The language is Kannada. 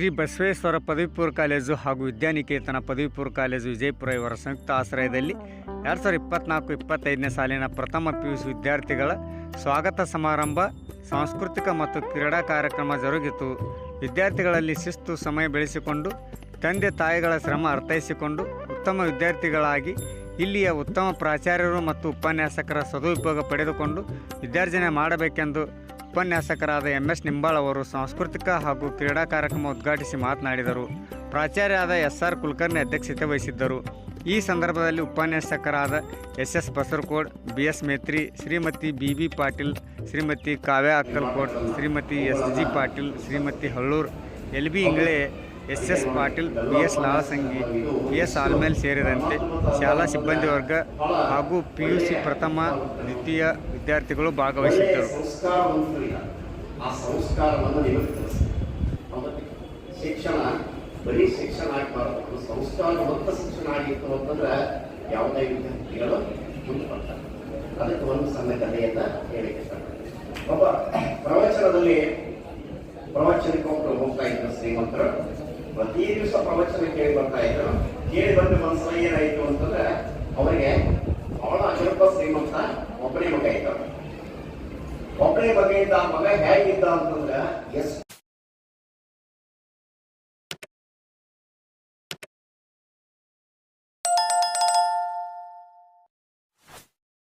ಶ್ರೀ ಬಸವೇಶ್ವರ ಪದವಿ ಪೂರ್ವ ಕಾಲೇಜು ಹಾಗೂ ವಿದ್ಯಾನಿಕೇತನ ಪದವಿ ಪೂರ್ವ ಕಾಲೇಜು ವಿಜಯಪುರ ಇವರ ಸಂಯುಕ್ತ ಆಶ್ರಯದಲ್ಲಿ 2024-25ನೇ ಸಾಲಿನ ಪ್ರಥಮ PUC ವಿದ್ಯಾರ್ಥಿಗಳ ಸ್ವಾಗತ ಸಮಾರಂಭ, ಸಾಂಸ್ಕೃತಿಕ ಮತ್ತು ಕ್ರೀಡಾ ಕಾರ್ಯಕ್ರಮ ಜರುಗಿತು. ವಿದ್ಯಾರ್ಥಿಗಳಲ್ಲಿ ಶಿಸ್ತು, ಸಮಯ ಬೆಳೆಸಿಕೊಂಡು ತಂದೆ ತಾಯಿಗಳ ಶ್ರಮ ಅರ್ಥೈಸಿಕೊಂಡು ಉತ್ತಮ ವಿದ್ಯಾರ್ಥಿಗಳಾಗಿ ಇಲ್ಲಿಯ ಉತ್ತಮ ಪ್ರಾಚಾರ್ಯರು ಮತ್ತು ಉಪನ್ಯಾಸಕರ ಸದುಪಯೋಗ ಪಡೆದುಕೊಂಡು ವಿದ್ಯಾರ್ಜನೆ ಮಾಡಬೇಕೆಂದು ಉಪನ್ಯಾಸಕರಾದ MS ನಿಂಬಾಳ್ ಅವರು ಸಾಂಸ್ಕೃತಿಕ ಹಾಗೂ ಕ್ರೀಡಾ ಕಾರ್ಯಕ್ರಮ ಉದ್ಘಾಟಿಸಿ ಮಾತನಾಡಿದರು. ಪ್ರಾಚಾರ್ಯರಾದ SR ಕುಲಕರ್ಣಿ ಅಧ್ಯಕ್ಷತೆ ವಹಿಸಿದ್ದರು. ಈ ಸಂದರ್ಭದಲ್ಲಿ ಉಪನ್ಯಾಸಕರಾದ SS ಬಸರಕೋಡ್, BS Metri, Shrimati BB Patil, Shrimati ಕಾವ್ಯ Akkalkot, Shrimati SG Patil, Shrimati Hallur, LB ಇಂಗ್ಳೆ, SS Patil, BS ಲಾಳಸಂಗಿ, BS Almel ಸೇರಿದಂತೆ ಶಾಲಾ ಸಿಬ್ಬಂದಿ ವರ್ಗ ಹಾಗೂ PUC ಪ್ರಥಮ ದ್ವಿತೀಯ ವಿದ್ಯಾರ್ಥಿಗಳು ಭಾಗವಹಿಸಿದ್ದರು. ಶಿಕ್ಷಣ ಬರೀ ಶಿಕ್ಷಣ ಆಗಬಾರದು, ಸಂಸ್ಕಾರವಂತ ಶಿಕ್ಷಣ ಆಗಿತ್ತು ಅಂತಂದ್ರೆ ಯಾವುದೇ ವಿದ್ಯಾರ್ಥಿಗಳು ಮುಂದೆ ಬರ್ತಾರೆ. ಅದಕ್ಕೆ ಒಂದು ಸಣ್ಣ ಕಥೆಯನ್ನ ಹೇಳಿಕೆ ಇಷ್ಟಪಡ್ತೀನಿ. ಒಬ್ಬ ಪ್ರವಚನದಲ್ಲಿ ಪ್ರವಚನಕ್ಕೆ ಒಬ್ಬರು ಹೋಗ್ತಾ ಇದ್ರು ಶ್ರೀಮಂತರು. ಪ್ರತಿ ದಿವಸ ಪ್ರವಚನ ಕೇಳಿ ಬರ್ತಾ ಇದ್ರು. ಕೇಳಿ ಬಂದ ಮನಸ್ಸಲ್ಲಿ ಏನಾಯ್ತು ಅಂತಂದ್ರೆ ಅವರಿಗೆ ಬಹಳ ಅಜರಪ್ಪ ಶ್ರೀಮಂತ ಒಬ್ಬನೇ ಮಗ ಇದ್ದ. ಒಬ್ಬನೇ ಮಗ ಇದ್ದ. ಮಗ ಹೇಗಿದ್ದ ಅಂತಂದ್ರೆ